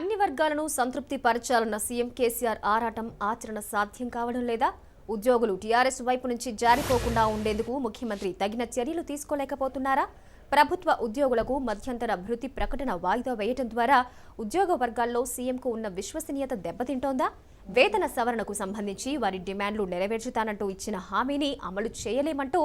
అన్ని వర్గాలను సంతృప్తి పరచాలన్న సీఎం కేసీఆర్ ఆరాటం ఆచరణ సాధ్యం కావడం లేదా? ఉద్యోగులు టీఆర్ఎస్ వైపు నుంచి జారిపోకుండా ఉండేందుకు ముఖ్యమంత్రి తగిన చర్యలు తీసుకోలేకపోతున్నారా? ప్రభుత్వ ఉద్యోగులకు మధ్యంతర భృతి ప్రకటన వాయిదా వేయడం ద్వారా ఉద్యోగ వర్గాల్లో సీఎంకు ఉన్న విశ్వసనీయత దెబ్బతింటోందా? వేతన సవరణకు సంబంధించి వారి డిమాండ్లు నెరవేర్చుతానంటూ ఇచ్చిన హామీని అమలు చేయలేమంటూ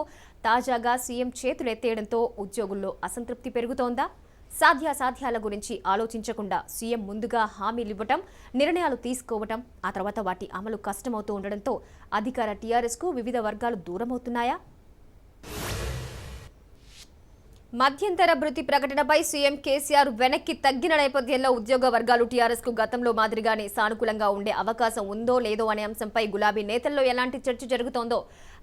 తాజాగా సీఎం చేతులెత్తేయడంతో ఉద్యోగుల్లో అసంతృప్తి పెరుగుతోందా? సాధ్యాసాధ్యాల గురించి ఆలోచించకుండా సీఎం ముందుగా హామీలివ్వటం, నిర్ణయాలు తీసుకోవటం, ఆ తర్వాత వాటి అమలు కష్టమవుతూ ఉండడంతో అధికార టీఆర్ఎస్కు వివిధ వర్గాలు దూరమవుతున్నాయా? మధ్యంతర భృతి ప్రకటనపై సీఎం కేసీఆర్ వెనక్కి తగ్గిన నేపథ్యంలో ఉద్యోగ వర్గాలు టీఆర్ఎస్కు గతంలో మాదిరిగానే సానుకూలంగా ఉండే అవకాశం ఉందో లేదో అనే అంశంపై గులాబీ నేతల్లో ఎలాంటి చర్చ జరుగుతోందో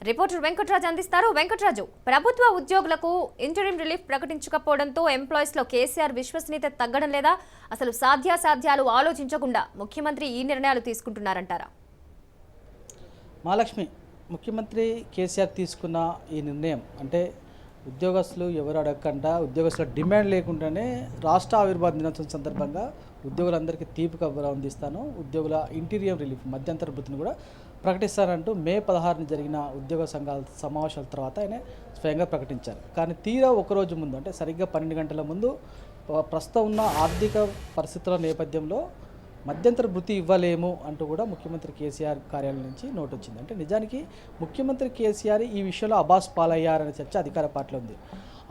రిపోర్టర్ వెంకట్రాజు అందిస్తారు. వెంకట్రాజు, ప్రభుత్వ ఉద్యోగులకు ఇంటరిమ్ రిలీఫ్ ప్రకటించకపోవడంతో ఎంప్లాయీస్లో కేసీఆర్ విశ్వసనీయత తగ్గడం లేదా? అసలు సాధ్యాసాధ్యాలు ఆలోచించకుండా ముఖ్యమంత్రి ఈ నిర్ణయాలు తీసుకుంటున్నారంటారా? మహాలక్ష్మి, ముఖ్యమంత్రి కేసీఆర్ తీసుకున్న ఈ నిర్ణయం అంటే ఉద్యోగస్తులు ఎవరు అడగకుండా ఉద్యోగస్తుల డిమాండ్ లేకుండానే రాష్ట్ర ఆవిర్భావ దినోత్సవం సందర్భంగా ఉద్యోగులందరికీ తీపి కబురు అందిస్తాను, ఉద్యోగుల ఇంటీరియం రిలీఫ్ మధ్యంతర భృతిని కూడా ప్రకటిస్తానంటూ మే 16ని జరిగిన ఉద్యోగ సంఘాల సమావేశాల తర్వాత ఆయన స్వయంగా ప్రకటించారు. కానీ తీరా ఒకరోజు ముందు అంటే సరిగ్గా 12 గంటల ముందు ప్రస్తుతం ఉన్న ఆర్థిక పరిస్థితుల నేపథ్యంలో మధ్యంతర భృతి ఇవ్వలేము అంటూ కూడా ముఖ్యమంత్రి కేసీఆర్ కార్యాలయం నుంచి నోట్ వచ్చింది. అంటే నిజానికి ముఖ్యమంత్రి కేసీఆర్ ఈ విషయంలో అబాస్ పాలయ్యారనే చర్చ అధికార పార్టీలో ఉంది.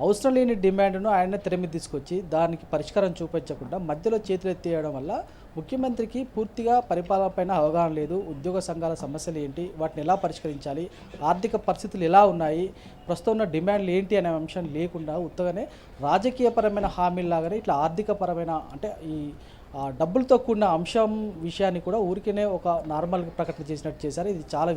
అవసరం లేని డిమాండ్ను ఆయన తెర మీద తీసుకొచ్చి దానికి పరిష్కారం చూపించకుండా మధ్యలో చేతులు ఎత్తేయడం వల్ల ముఖ్యమంత్రికి పూర్తిగా పరిపాలనపైన అవగాహన లేదు. ఉద్యోగ సంఘాల సమస్యలు ఏంటి, వాటిని ఎలా పరిష్కరించాలి, ఆర్థిక పరిస్థితులు ఎలా ఉన్నాయి, ప్రస్తుతం ఉన్న డిమాండ్లు ఏంటి అనే అంశం లేకుండా ఉత్తగానే రాజకీయపరమైన హామీలాగానే ఇట్లా ఆర్థికపరమైన అంటే ఈ డబ్బులతో కూడిన అంశం విషయాన్ని కూడా ఊరికేనే ఒక నార్మల్ ప్రకటన చేసినట్టు చేశారు. ఇది చాలా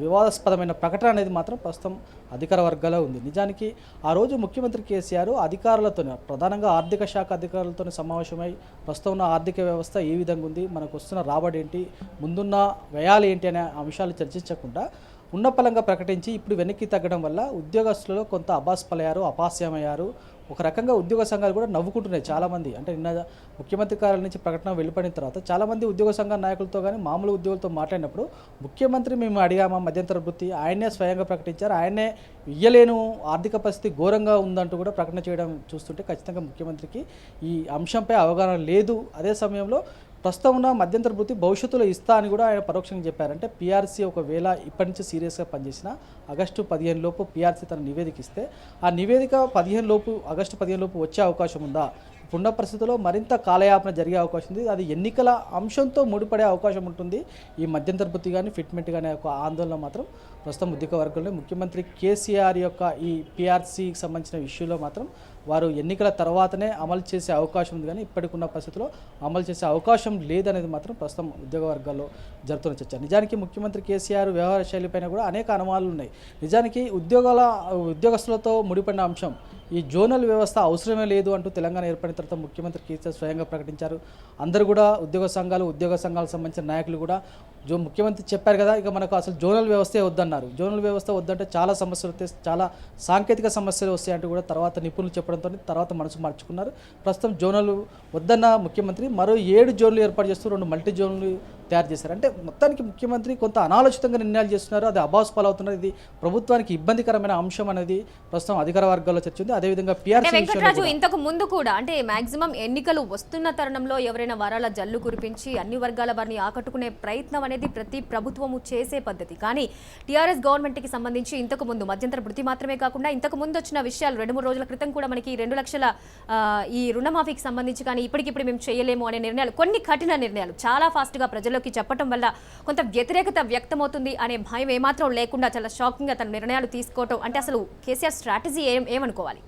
వివాదాస్పదమైన ప్రకటన అనేది మాత్రం ప్రస్తుతం అధికార వర్గాల్లో ఉంది. నిజానికి ఆ రోజు ముఖ్యమంత్రి కేసీఆర్ అధికారులతో ప్రధానంగా ఆర్థిక శాఖ అధికారులతో సమావేశమై ప్రస్తుతం ఉన్న ఆర్థిక వ్యవస్థ ఏ విధంగా ఉంది, మనకు వస్తున్న రాబడి ఏంటి, ముందున్న వ్యయాలు ఏంటి అనే అంశాలు చర్చించకుండా ఉన్నపలంగా ప్రకటించి ఇప్పుడు వెనక్కి తగ్గడం వల్ల ఉద్యోగస్తులలో కొంత అబాస్పలయ్యారు, అపాస్యమయ్యారు. ఒక రకంగా ఉద్యోగ సంఘాలు కూడా నవ్వుకుంటున్నాయి చాలామంది. అంటే నిన్న ముఖ్యమంత్రి కార్యాలయం నుంచి ప్రకటన వెళ్ళిపోయిన తర్వాత చాలామంది ఉద్యోగ సంఘ నాయకులతో కానీ మామూలు ఉద్యోగులతో మాట్లాడినప్పుడు ముఖ్యమంత్రి మేము అడిగామా మధ్యంతర వృత్తి, ఆయనే స్వయంగా ప్రకటించారు, ఆయనే ఇయ్యలేను, ఆర్థిక పరిస్థితి ఘోరంగా ఉందంటూ కూడా ప్రకటన చేయడం చూస్తుంటే ఖచ్చితంగా ముఖ్యమంత్రికి ఈ అంశంపై అవగాహన లేదు. అదే సమయంలో ప్రస్తుతం ఉన్న మధ్యంతర భృతి భవిష్యత్తులో ఇస్తా అని కూడా ఆయన పరోక్షంగా చెప్పారంటే పీఆర్సీ ఒకవేళ ఇప్పటి నుంచి సీరియస్గా పనిచేసిన ఆగస్టు 15 లోపు పీఆర్సీ తన నివేదిక ఇస్తే ఆ నివేదిక ఆగస్టు 15 లోపు వచ్చే అవకాశం ఉందా? ఇప్పుడున్న పరిస్థితుల్లో మరింత కాలయాపన జరిగే అవకాశం ఉంది. అది ఎన్నికల అంశంతో ముడిపడే అవకాశం ఉంటుంది. ఈ మధ్యంతర భృతి కానీ ఫిట్మెంట్ కానీ ఒక ఆందోళన మాత్రం ప్రస్తుతం ఉద్యోగ వర్గంలో ముఖ్యమంత్రి కేసీఆర్ యొక్క ఈ పీఆర్సీకి సంబంధించిన ఇష్యూలో మాత్రం వారు ఎన్నికల తర్వాతనే అమలు చేసే అవకాశం ఉంది, కానీ ఇప్పటికున్న పరిస్థితుల్లో అమలు చేసే అవకాశం లేదనేది మాత్రం ప్రస్తుతం ఉద్యోగ వర్గాల్లో జరుగుతున్న చర్చ. నిజానికి ముఖ్యమంత్రి కేసీఆర్ వ్యవహార శైలిపైన కూడా అనేక అనుమానాలు ఉన్నాయి. నిజానికి ఉద్యోగస్తులతో ముడిపడిన అంశం ఈ జోనల్ వ్యవస్థ అవసరమే లేదు అంటూ తెలంగాణ ఏర్పడిన తర్వాత ముఖ్యమంత్రి కేసీఆర్ స్వయంగా ప్రకటించారు. అందరూ కూడా ఉద్యోగ సంఘాలకు సంబంధించిన నాయకులు కూడా ముఖ్యమంత్రి చెప్పారు కదా, ఇక మనకు అసలు జోనల్ వ్యవస్థే వద్దన్నారు. జోనల్ వ్యవస్థ వద్దంటే చాలా సమస్యలు వస్తాయి, చాలా సాంకేతిక సమస్యలు వస్తాయి అంటూ కూడా తర్వాత నిపుణులు చెప్పడంతో తర్వాత మనసు మార్చుకున్నారు. ప్రస్తుతం జోనల్ వద్దన్న ముఖ్యమంత్రి మరో 7 జోన్లు ఏర్పాటు చేస్తూ 2 మల్టీ జోన్లు తయారు చేశారు. అంటే మొత్తానికి ముఖ్యమంత్రి కొంత అనాలోచితంగా నిర్ణయాలు చేస్తున్నారు, అది అబాస్ పాలవుతున్నారు. ఇది ప్రభుత్వానికి ఇబ్బందికరమైన అంశం అనేది ప్రస్తుతం అధికార వర్గాల్లో చర్చ ఉంది. అదేవిధంగా వెంకటరాజు, ఇంతకు ముందు కూడా అంటే మాక్సిమం ఎన్నికలు వస్తున్న తరుణంలో ఎవరైనా వరాల జల్లు కురిపించి అన్ని వర్గాల వారిని ఆకట్టుకునే ప్రయత్నం అనేది ప్రతి ప్రభుత్వము చేసే పద్ధతి. కానీ టీఆర్ఎస్ గవర్నమెంట్కి సంబంధించి ఇంతకు ముందు మధ్యంతర భృతి మాత్రమే కాకుండా ఇంతకు ముందు వచ్చిన విషయాలు 2-3 రోజుల క్రితం కూడా మనకి 2 లక్షల ఈ రుణమాఫీకి సంబంధించి కానీ ఇప్పటికిప్పుడు మేము చేయలేము అనే నిర్ణయాలు, కొన్ని కఠిన నిర్ణయాలు చాలా ఫాస్ట్గా ప్రజల్లోకి చెప్పడం వల్ల కొంత వ్యతిరేకత వ్యక్తమవుతుంది అనే భయం ఏమాత్రం లేకుండా చాలా షాకింగ్గా తన నిర్ణయాలు తీసుకోవటం అంటే అసలు కేసీఆర్ స్ట్రాటజీ ఏమనుకోవాలి?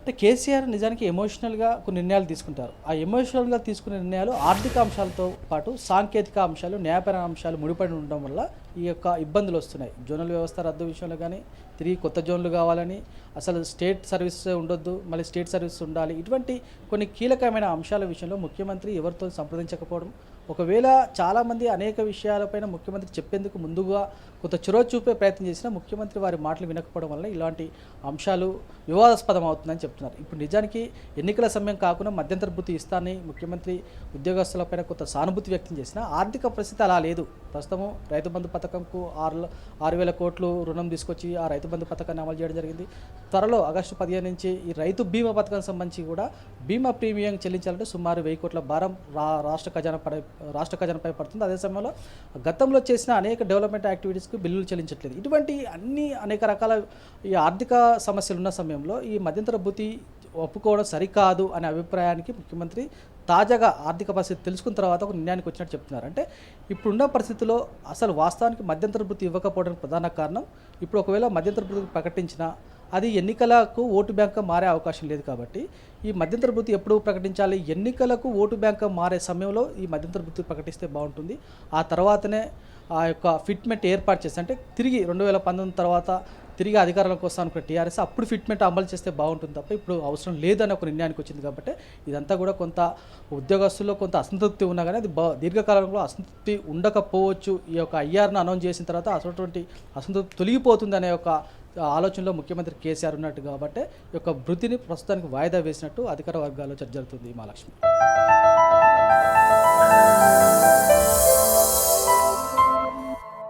అంటే కేసీఆర్ నిజానికి ఎమోషనల్గా కొన్ని నిర్ణయాలు తీసుకుంటారు. ఆ ఎమోషనల్గా తీసుకునే నిర్ణయాలు ఆర్థిక అంశాలతో పాటు సాంకేతిక అంశాలు, న్యాయపరమైన అంశాలు ముడిపడి ఉండడం వల్ల ఈ యొక్క ఇబ్బందులు వస్తున్నాయి. జోనల్ వ్యవస్థ రద్దు విషయంలో కానీ తిరిగి కొత్త జోన్లు కావాలని, అసలు స్టేట్ సర్వీస్ ఉండొద్దు, మళ్ళీ స్టేట్ సర్వీస్ ఉండాలి, ఇటువంటి కొన్ని కీలకమైన అంశాల విషయంలో ముఖ్యమంత్రి ఎవరితో సంప్రదించకపోవడం, ఒకవేళ చాలామంది అనేక విషయాలపైన ముఖ్యమంత్రి చెప్పేందుకు ముందుగా కొంత చొరవ చూపే ప్రయత్నం చేసినా ముఖ్యమంత్రి వారి మాటలు వినకపోవడం వల్ల ఇలాంటి అంశాలు వివాదాస్పదం అవుతుందని చెప్తున్నారు. ఇప్పుడు నిజానికి ఎన్నికల సమయం కాకుండా మధ్యంతర భృతి ఇస్తానని ముఖ్యమంత్రి ఉద్యోగస్తులపైన కొంత సానుభూతి వ్యక్తం చేసినా ఆర్థిక పరిస్థితి అలా లేదు. ప్రస్తుతము రైతు బంధు పథకంకు 6,000 కోట్లు రుణం తీసుకొచ్చి ఆ రైతు బంధు పథకాన్ని అమలు చేయడం జరిగింది. త్వరలో ఆగస్టు 15 నుంచి ఈ రైతు బీమా పథకానికి సంబంధించి కూడా బీమా ప్రీమియం చెల్లించాలంటే సుమారు 1000 కోట్ల భారం రాష్ట్ర ఖజానాపై పడుతుంది. అదే సమయంలో గతంలో చేసిన అనేక డెవలప్మెంట్ యాక్టివిటీస్కి బిల్లులు చెల్లించట్లేదు. ఇటువంటి అనేక రకాల ఈ ఆర్థిక సమస్యలు ఉన్న సమయంలో ఈ మధ్యంతర భృతి ఒప్పుకోవడం సరికాదు అనే అభిప్రాయానికి ముఖ్యమంత్రి తాజాగా ఆర్థిక పరిస్థితి తెలుసుకున్న తర్వాత ఒక నిర్ణయానికి వచ్చినట్టు చెప్తున్నారు. అంటే ఇప్పుడున్న పరిస్థితుల్లో అసలు వాస్తవానికి మధ్యంతర భృతి ఇవ్వకపోవడానికి ప్రధాన కారణం ఇప్పుడు ఒకవేళ మధ్యంతర భృతి ప్రకటించినా అది ఎన్నికలకు ఓటు బ్యాంక్గా మారే అవకాశం లేదు. కాబట్టి ఈ మధ్యంతర భృతి ఎప్పుడు ప్రకటించాలి, ఎన్నికలకు ఓటు బ్యాంక్గా మారే సమయంలో ఈ మధ్యంతర భృతి ప్రకటిస్తే బాగుంటుంది. ఆ తర్వాతనే ఆ యొక్క ఫిట్మెంట్ ఏర్పాటు చేస్తే అంటే తిరిగి 2019 తర్వాత తిరిగి అధికారంలోకి వస్తాను అనుకున్న టీఆర్ఎస్ అప్పుడు ఫిట్మెంట్ అమలు చేస్తే బాగుంటుంది తప్ప ఇప్పుడు అవసరం లేదని ఒక నిర్ణయానికి వచ్చింది. కాబట్టి ఇదంతా కూడా కొంత ఉద్యోగస్తుల్లో కొంత అసంతృప్తి ఉన్నా కానీ అది దీర్ఘకాలంలో అసంతృప్తి ఉండకపోవచ్చు. ఈ యొక్క ఐఆర్ను అనౌన్స్ చేసిన తర్వాత అటువంటి అసంతృప్తి తొలగిపోతుంది అనే ఒక ఆలోచనలో ముఖ్యమంత్రి కేసీఆర్ ఉన్నట్టు కాబట్టి ఈ యొక్క భృతిని ప్రస్తుతానికి వాయిదా వేసినట్టు అధికార వర్గాల్లో చర్చ జరుగుతుంది. మహాలక్ష్మి.